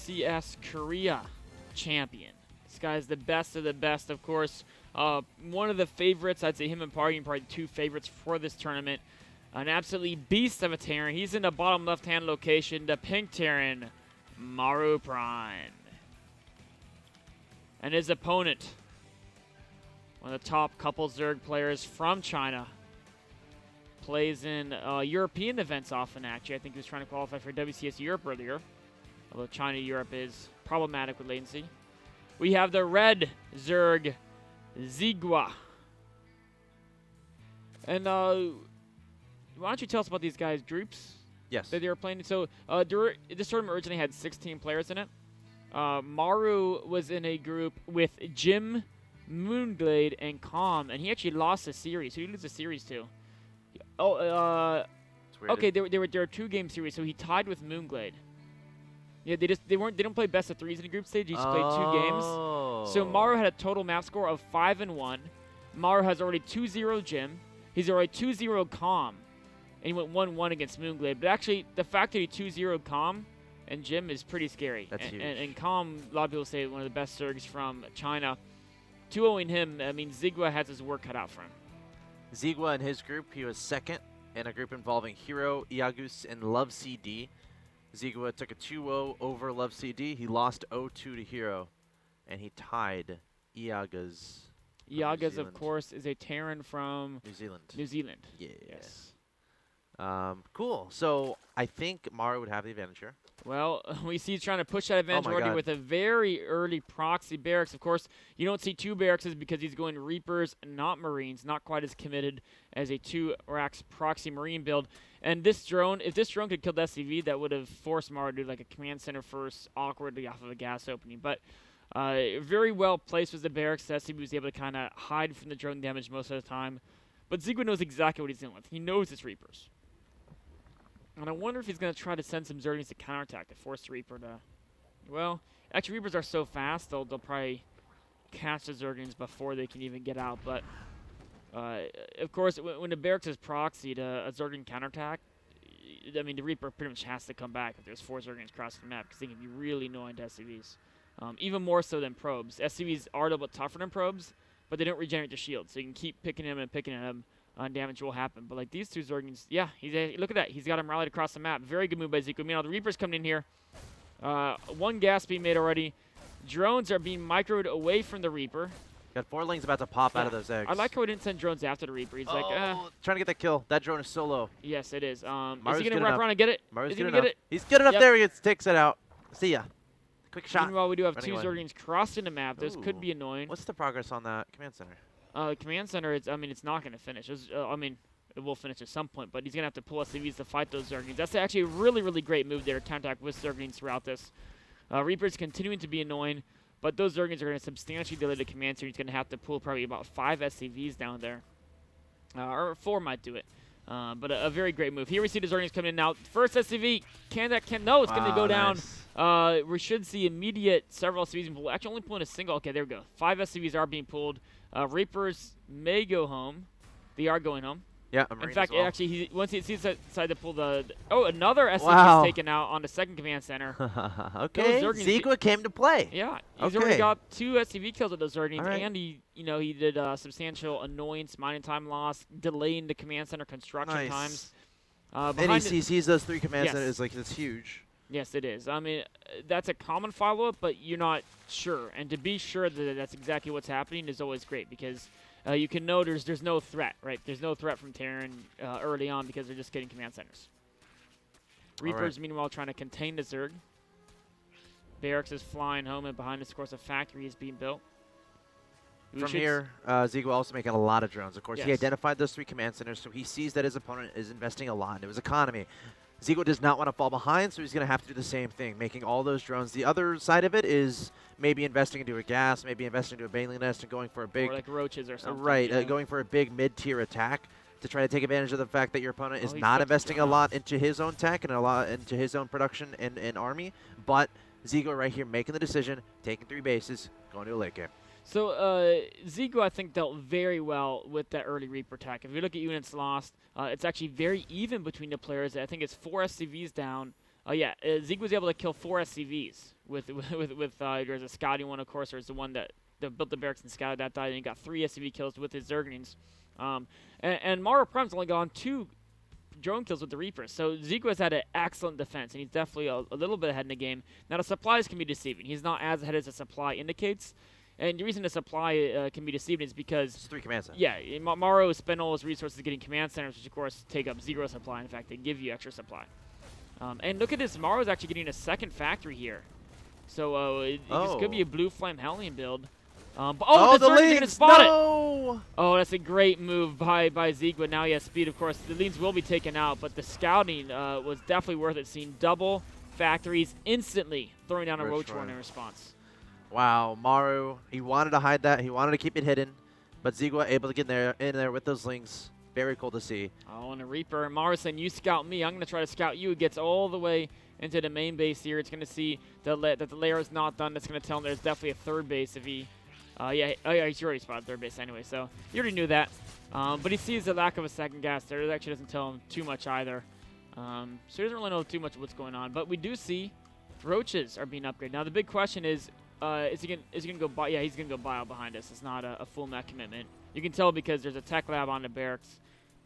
WCS Korea champion. This guy is the best of the best, of course. One of the favorites, I'd say him and Party, probably two favorites for this tournament. An absolutely beast of a Terran. He's in the bottom left-hand location, the pink Terran, MaruPrime. And his opponent, one of the top couple Zerg players from China. Plays in European events often, actually. I think he was trying to qualify for WCS Europe earlier. Although China-Europe is problematic with latency. We have the red Zerg, XiGua. And why don't you tell us about these guys' groups? Yes. That they were playing. So this tournament originally had 16 players in it. Maru was in a group with Jim, Moonglade, and Calm, and he actually lost a series. Who did he lose a series to? Oh, okay. They were 2-game series, so he tied with Moonglade. Yeah, they don't play best of 3s in the group stage. He just played 2 games. So Maru had a total map score of 5-1. Maru has already 2-0 Jim. He's already 2-0 Calm, and he went 1-1 against Moonglade. But actually, the fact that he 2-0 Calm and Jim is pretty scary. That's huge. And Calm, a lot of people say one of the best Zergs from China. 2-0ing him, I mean, XiGua has his work cut out for him. XiGua in his group, he was second in a group involving Hero, Iagus, and Love CD. XiGua took a 2-0 over Love CD. He lost 0-2 to Hero, and he tied Iagus. Iagus, of course, is a Terran from New Zealand. New Zealand. Yeah. Yes. Cool. So I think Maru would have the advantage here. Well, we see he's trying to push that advantage already with a very early proxy barracks. Of course, you don't see 2 barracks because he's going Reapers, not Marines, not quite as committed as a 2-racks proxy Marine build. And this drone, if this drone could kill the SCV, that would have forced Maru to do like a command center first, awkwardly off of a gas opening. But very well placed was the barracks. The SCV was able to kind of hide from the drone damage most of the time. But XiGua knows exactly what he's dealing with. He knows it's Reapers. And I wonder if he's going to try to send some Zerglings to counterattack to force the Reaper to... Well, actually, Reapers are so fast, they'll probably catch the Zerglings before they can even get out. But, of course, when the barracks is proxied, a Zergling counterattack, I mean, the Reaper pretty much has to come back if there's 4 Zerglings crossing the map, because they can be really annoying to SCVs. Even more so than probes. SCVs are a little bit tougher than probes, but they don't regenerate their shield, so you can keep picking them and picking them. Damage will happen. But like these 2 Zerglings, yeah, look at that. He's got him rallied across the map. Very good move by XiGua. Meanwhile, the Reaper's coming in here. 1 gas being made already. Drones are being microed away from the Reaper. Got 4 lings about to pop out of those eggs. I like how he didn't send drones after the Reaper. He's like, trying to get that kill. That drone is so low. Yes, it is. Is he Maru's going to wrap around and get it? Maru's is he good going to enough. get it? He's good enough Yep. there. He takes it out. See ya. Quick shot. Meanwhile, we do have Running 2 away. Zerglings crossing the map. This could Ooh. be annoying. What's the progress on that command center? Command center, it's not going to finish. I mean, it will finish at some point, but he's going to have to pull SCVs to fight those Zerglings. That's actually a really, really great move there, counterattack with Zerglings throughout this. Reaper's continuing to be annoying, but those Zerglings are going to substantially delay the command center. He's going to have to pull probably about 5 SCVs down there. Or 4 might do it. But a very great move. Here we see the Zerglings coming in now. First SCV, no, it's going to go down. Nice. We should see immediate several SCVs being pulled. Actually, only pulling a single. Okay, there we go. 5 SCVs are being pulled. Reapers may go home. They are going home. Yeah, in fact, actually, once he decided to pull another SCV is taken out on the second command center. Okay, XiGua came to play. Yeah, he's already got 2 SCV kills with those Zerglings, and he did substantial annoyance, mining time loss, delaying the command center construction times. And he sees those 3 command centers like it's huge. Yes, it is. I mean, that's a common follow-up, but you're not sure. And to be sure that that's exactly what's happening is always great because you can know there's no threat, right? There's no threat from Terran early on because they're just getting command centers. Reapers, meanwhile, trying to contain the Zerg. Barracks is flying home, and behind us, of course, a factory is being built. From here, XiGua also making a lot of drones. Of course, he identified those 3 command centers, so he sees that his opponent is investing a lot into his economy. XiGua does not want to fall behind, so he's going to have to do the same thing, making all those drones. The other side of it is maybe investing into a gas, maybe investing into a baneling nest and going for a big... Or like roaches or something. Right, going for a big mid-tier attack to try to take advantage of the fact that your opponent is not investing a lot into his own tech and a lot into his own production and army. But XiGua right here making the decision, taking 3 bases, going to a late game. So XiGua, I think, dealt very well with that early Reaper attack. If you look at units lost, it's actually very even between the players. I think it's 4 SCVs down Yeah, Zeke was able to kill 4 SCVs with there's a scouting one, of course. There's the one that built the barracks and scouted that died, and he got 3 SCV kills with his Zerglings. And MaruPrime's only gone 2 drone kills with the Reapers. So XiGua has had an excellent defense, and he's definitely a little bit ahead in the game. Now, the supplies can be deceiving. He's not as ahead as the supply indicates. And the reason the supply can be deceiving is because... It's 3 command centers. Yeah, Maru spent all his resources getting command centers, which, of course, take up 0 supply. In fact, they give you extra supply. And look at this. Maru is actually getting a 2nd factory here. So this could be a Blue Flame Hellion build. The Zerglings are going to spot it! Oh, that's a great move by XiGua. Now he has speed, of course. The leans will be taken out, but the scouting was definitely worth it. Seeing double factories instantly throwing down a Roach Warren in response. Wow, Maru, he wanted to hide that. He wanted to keep it hidden, but XiGua able to get in there with those lings. Very cool to see. Oh, and a Reaper. Maru saying, you scout me. I'm going to try to scout you. It gets all the way into the main base here. It's going to see that the layer is not done. It's going to tell him there's definitely a 3rd base if he... yeah, he's already spotted 3rd base anyway, so he already knew that. But he sees the lack of a 2nd gas there. It actually doesn't tell him too much either. So he doesn't really know too much of what's going on. But we do see Roaches are being upgraded. Now, the big question is he gonna go buy? Yeah, he's gonna go bio behind us. It's not a full mech commitment. You can tell because there's a tech lab on the barracks,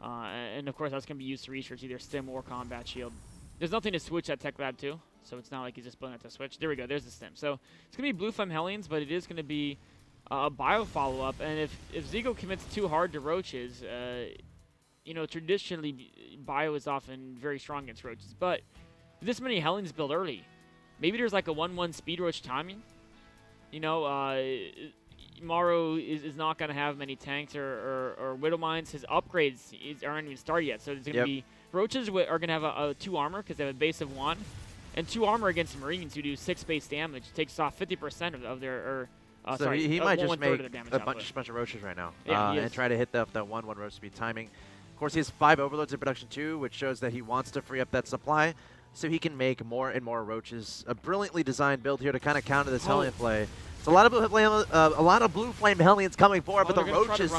and of course that's gonna be used to research either stim or combat shield. There's nothing to switch that tech lab to, so it's not like he's just building it to switch. There we go. There's the stim. So it's gonna be Blue Flame Hellions, but it is gonna be a bio follow up. And if XiGua commits too hard to Roaches, you know, traditionally bio is often very strong against Roaches, but with this many Hellions built early, maybe there's like a 1-1 speed Roach timing. You know, Maru is not going to have many tanks or Widow Mines. His upgrades aren't even started yet. So there's going to be... Roaches are going to have a 2 armor because they have a base of 1. And 2 armor against Marines who do 6 base damage. Takes off 50% of their... so he might just make a bunch of Roaches right now. Yeah, and try to hit that 1-1 Roach speed timing. Of course, he has 5 Overlords in production too, which shows that he wants to free up that supply so he can make more and more Roaches. A brilliantly designed build here to kind of counter this Hellion play. It's a lot of Blue Flame Hellions coming forward, but the Roaches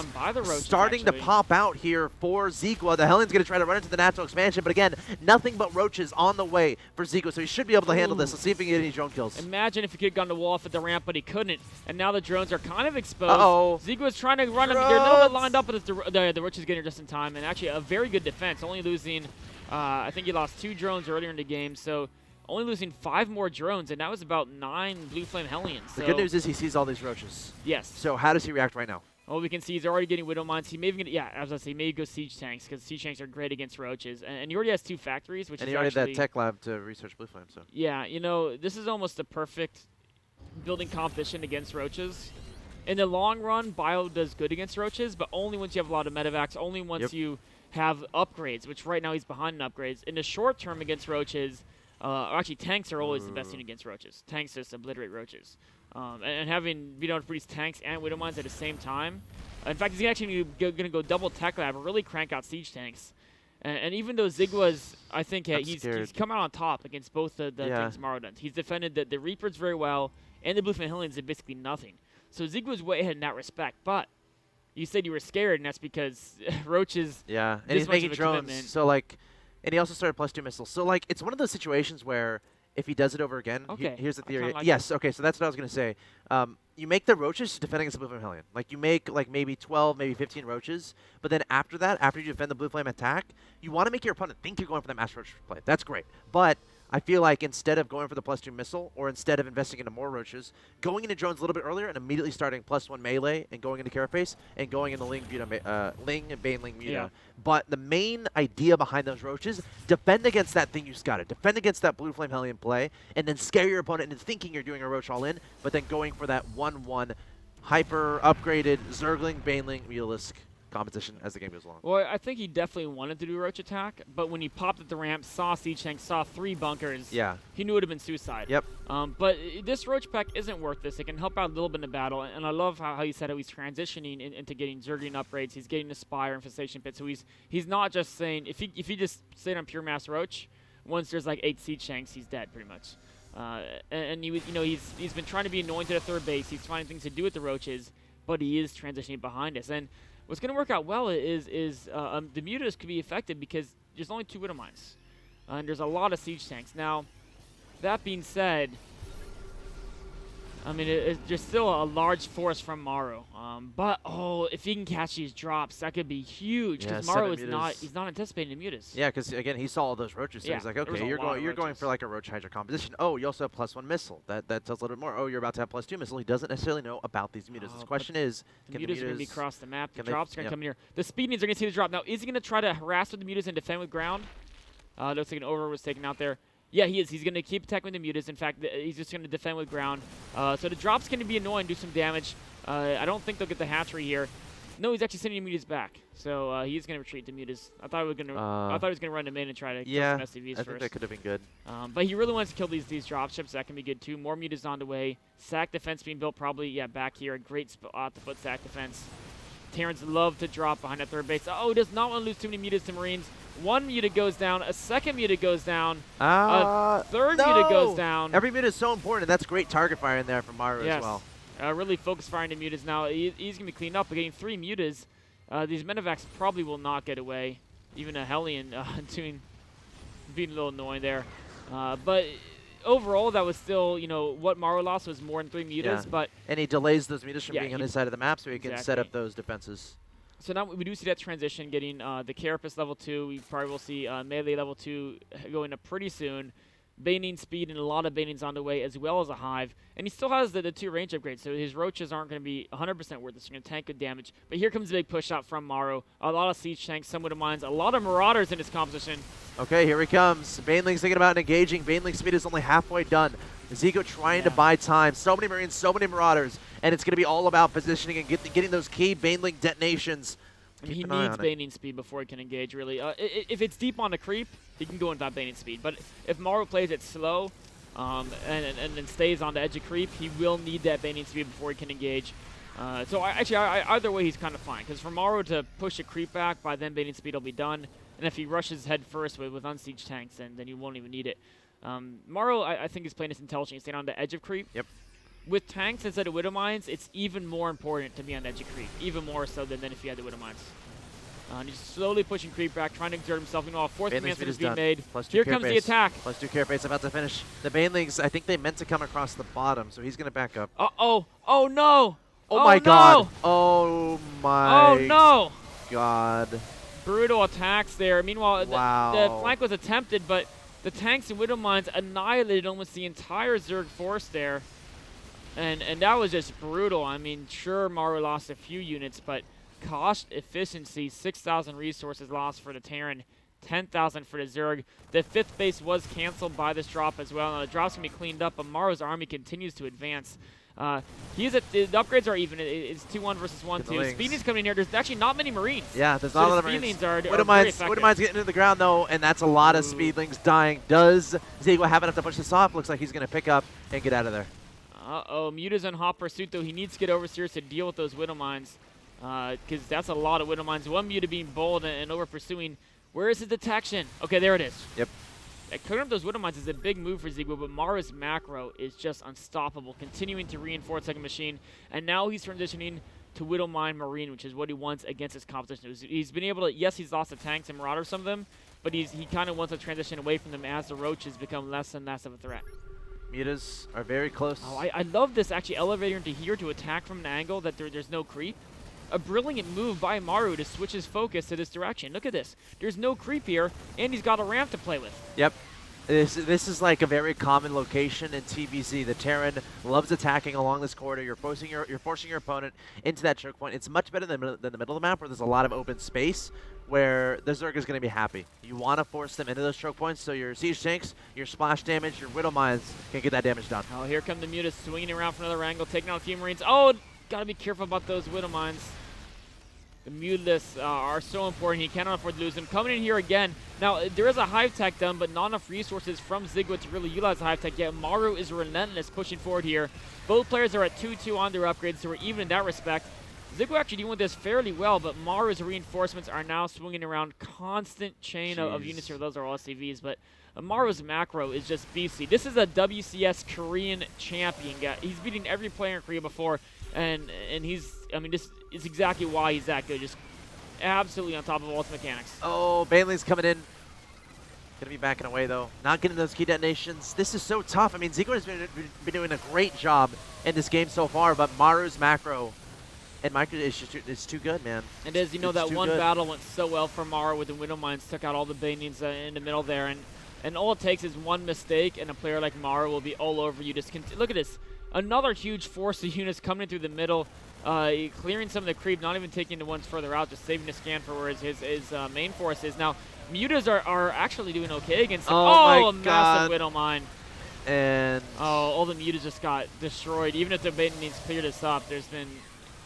starting to pop out here for XiGua. The Hellion's going to try to run into the natural expansion, but again, nothing but Roaches on the way for XiGua, so he should be able to handle this. Let's see if he can get any drone kills. Imagine if he could have gone to wall off at the ramp, but he couldn't, and now the drones are kind of exposed. XiGua's trying to run. They're a little bit lined up, but the Roaches getting just in time, and actually a very good defense, only losing, I think he lost 2 drones earlier in the game, so only losing 5 more drones, and that was about 9 Blue Flame Hellions. The good news is he sees all these Roaches. Yes. So how does he react right now? Well, we can see he's already getting Widow Mines. He may even get, as I say, maybe go Siege Tanks, because Siege Tanks are great against Roaches. And he already has 2 factories, which is he already had that tech lab to research Blue Flame, so. Yeah, you know, this is almost a perfect building competition against Roaches. In the long run, Bio does good against Roaches, but only once you have a lot of medevacs, only once you have upgrades, which right now he's behind in upgrades. In the short term against Roaches, actually, tanks are always the best thing against Roaches. Tanks just obliterate Roaches. And having being able to produce tanks and Widow Mines at the same time. In fact, he's actually going to go double tech lab and really crank out siege tanks. And even though XiGua's, I think he's come out on top against both the things Maru does. He's defended the Reapers very well, and the Blue Flame Hellions did basically nothing. So XiGua's way ahead in that respect. But you said you were scared, and that's because Roaches. Yeah, and he's making drones. So like. And he also started +2 missiles. So, like, it's one of those situations where if he does it over again, here's the theory. Okay, so that's what I was going to say. You make the Roaches to defend against the Blue Flame Hellion. Like, you make, like, maybe 12, maybe 15 Roaches. But then after that, after you defend the Blue Flame attack, you want to make your opponent think you're going for the Mass Roach play. That's great. But I feel like instead of going for the +2 missile, or instead of investing into more Roaches, going into drones a little bit earlier and immediately starting +1 melee and going into Carapace and going into Ling and Baneling Muta. Yeah. But the main idea behind those Roaches, defend against that thing you scouted. Defend against that Blue Flame Hellion play, and then scare your opponent into thinking you're doing a Roach all-in, but then going for that 1-1 hyper-upgraded Zergling, Baneling, Mutalisk competition as the game goes along. Well, I think he definitely wanted to do a Roach attack, but when he popped at the ramp, saw Siege Tank, saw 3 bunkers, he knew it would have been suicide. Yep. But this Roach pack isn't worth this. It can help out a little bit in the battle, and I love how you said how he's transitioning into getting Zerglian upgrades. He's getting the Spire, Infestation Pit, so he's not just saying, if he just stayed on pure mass Roach, once there's like 8 Siege Tanks, he's dead pretty much. And he's been trying to be anointed at 3rd base. He's finding things to do with the Roaches, but he is transitioning behind us. And what's going to work out well is the Mutas could be effective because there's only 2 Widow Mines. and there's a lot of siege tanks. Now, that being said, I mean, there's still a large force from Maru. But, if he can catch these drops, that could be huge. Because Maru is he's not anticipating the mutas. Yeah, because, again, he saw all those roaches. So he's like, okay, you're going for like a roach hydra composition. Oh, you also have +1 missile. That tells a little bit more. Oh, you're about to have +2 missile. He doesn't necessarily know about these mutas. The question is, the mutas are going to be across the map. The drops are going to come here. The speedings are going to see the drop. Now, is he going to try to harass with the mutas and defend with ground? Looks like an over was taken out there. Yeah, he is. He's going to keep attacking with the mutas. In fact, he's just going to defend with ground. So the drop's going to be annoying, do some damage. I don't think they'll get the hatchery here. No, he's actually sending the mutas back. So he's going to retreat the mutas. I thought he was going to run to main and try to kill some SCVs first. I think that could have been good. But he really wants to kill these dropships. That can be good too. More mutas on the way. Sack defense being built probably back here. A great spot to put sack defense. Terrans love to drop behind that third base. Oh, does not want to lose too many mutas to Marines. One muta goes down, a second muta goes down, a third muta goes down. Every muta is so important, and that's great target fire in there from Maru as well. Really focus firing the mutas now. He's going to be cleaned up, but getting 3 mutas. These medevacs probably will not get away. Even a Hellion being a little annoying there. But overall, that was still, what Maru lost was more than 3 mutas. And he delays those mutas from being on his side of the map so he can set up those defenses. So now we do see that transition getting the Carapace level 2. We probably will see melee level 2 going up pretty soon. Baning speed and a lot of banings on the way, as well as a hive. And he still has the 2 range upgrades, so his roaches aren't going to be 100% worth it. They're going to tank good damage. But here comes a big push out from Maru. A lot of siege tanks, some widow mines, a lot of marauders in his composition. Okay, here he comes. Baneling's thinking about engaging. Baneling's speed is only halfway done. XiGua trying to buy time. So many Marines, so many marauders. And it's going to be all about positioning and getting those key Baneling detonations. He needs baning speed before he can engage, really. If it's deep on the creep, he can go into that baning speed. But if Maru plays it slow and then stays on the edge of creep, he will need that baning speed before he can engage. So either way, he's kind of fine. Because for Maru to push a creep back, by then baning speed will be done. And if he rushes head first with unsieged tanks, then you won't even need it. Maru, I think, is playing this intelligently, staying on the edge of creep. Yep. With tanks instead of widow mines, it's even more important to be on the edge of creep, even more so than if you had the widow mines. He's slowly pushing creep back, trying to exert himself. A fourth command center is being made. Here comes the attack. +2 Carapace about to finish. The Banelings, I think they meant to come across the bottom, so he's going to back up. Uh-oh. Oh, no. Oh, my God. Oh, my God. Brutal attacks there. Meanwhile, the flank was attempted, but the tanks and widow mines annihilated almost the entire Zerg force there. And that was just brutal. I mean, sure, Maru lost a few units, but cost efficiency, 6,000 resources lost for the Terran, 10,000 for the Zerg. The 5th base was canceled by this drop as well. Now, the drop's going to be cleaned up, but Maru's army continues to advance. The upgrades are even. It's 2-1 versus 1-2. Speeding's coming in here. There's actually not many Marines. Yeah, there's not a lot of Marines. Widow mines getting into the ground, though, and that's a lot of Speedlings dying. Does XiGua have enough to push this off? Looks like he's going to pick up and get out of there. Muta's in hot pursuit, though. He needs to get overseers to deal with those widow mines, because that's a lot of widow mines. One Muta being bold and over pursuing. Where is his detection? Okay, there it is. Yep. Clearing up those widow mines is a big move for XiGua, but Maru's macro is just unstoppable, continuing to reinforce like a machine. And now he's transitioning to widow mine marine, which is what he wants against his competition. He's been able to, yes, he's lost the tanks and marauders, some of them, but he kind of wants to transition away from them as the roaches become less and less of a threat. Mutas are very close. Oh, I love this actually elevator into here to attack from an angle that there's no creep. A brilliant move by Maru to switch his focus to this direction. Look at this. There's no creep here, and he's got a ramp to play with. Yep. This is like a very common location in TVZ. The Terran loves attacking along this corridor. You're forcing your opponent into that choke point. It's much better than the middle of the map where there's a lot of open space where the Zerg is going to be happy. You want to force them into those choke points so your siege tanks, your splash damage, your widow mines can get that damage done. Oh, here come the Mutas swinging around from another angle, taking out a few Marines. Oh, got to be careful about those widow mines. The Mutas are so important. He cannot afford to lose them. Coming in here again. Now, there is a hive tech done, but not enough resources from XiGua to really utilize the hive tech yet. Maru is relentless pushing forward here. Both players are at 2-2 on their upgrades, so we're even in that respect. XiGua actually dealing with this fairly well, but Maru's reinforcements are now swinging around. Constant chain of units here. Those are all SCVs, but Maru's macro is just beastly. This is a WCS Korean champion guy. He's beating every player in Korea before, and this is exactly why he's that good. Just absolutely on top of all his mechanics. Oh, Baneling's coming in. Gonna be backing away though. Not getting those key detonations. This is so tough. I mean, XiGua has been doing a great job in this game so far, but Maru's macro and micro is just it's too good, man. It is. You know, that one battle went so well for Maru with the Widow Mines, took out all the Banings in the middle there, and all it takes is one mistake, and a player like Maru will be all over you. Just look at this. Another huge force of units coming in through the middle, clearing some of the creep, not even taking the ones further out, just saving a scan for where his main force is. Now, Mutas are actually doing okay against him. Oh, a massive Widow Mine. And all the Mutas just got destroyed. Even if the Banings cleared this up,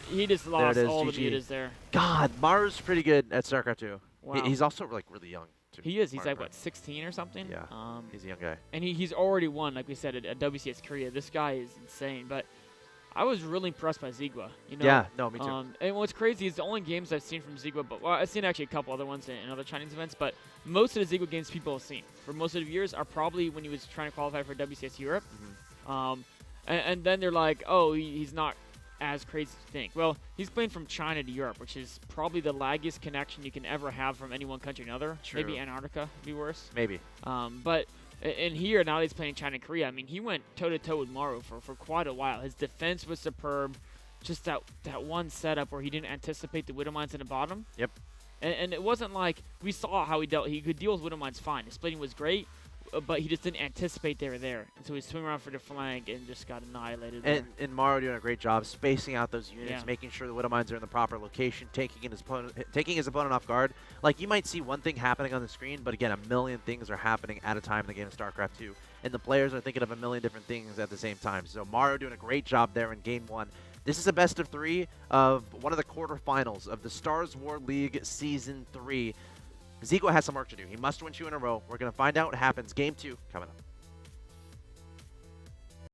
he just lost all the Mutas there. God, Maru's pretty good at StarCraft 2. Wow. He's also like really young. He is. He's like, what, 16 or something? Yeah, he's a young guy. And he's already won, like we said, at WCS Korea. This guy is insane. But I was really impressed by XiGua. You know? Yeah, no, me too. And what's crazy is the only games I've seen from XiGua, but I've seen actually a couple other ones in other Chinese events, but most of the XiGua games people have seen for most of the years are probably when he was trying to qualify for WCS Europe. And then they're like, oh, he's not as crazy as you think. Well, he's playing from China to Europe, which is probably the laggiest connection you can ever have from any one country to another. True. Maybe Antarctica would be worse. Maybe. But in here, now that he's playing China and Korea, I mean, he went toe-to-toe with Maru for quite a while. His defense was superb. Just that one setup where he didn't anticipate the Widow Mines in the bottom. Yep. And it wasn't like we saw how he dealt. He could deal with Widow Mines fine. His splitting was great, but he just didn't anticipate they were there. And so he swung around for the flank and just got annihilated there. And Maru doing a great job spacing out those units, Yeah. making sure the Widow Mines are in the proper location, taking his opponent off guard. Like, you might see one thing happening on the screen, but again, a million things are happening at a time in the game of StarCraft 2. And the players are thinking of a million different things at the same time. So Maru doing a great job there in Game 1. This is a best of 3 of one of the quarterfinals of the StarWars League Season 3. XiGua has some work to do. He must win 2 in a row. We're going to find out what happens. Game 2 coming up.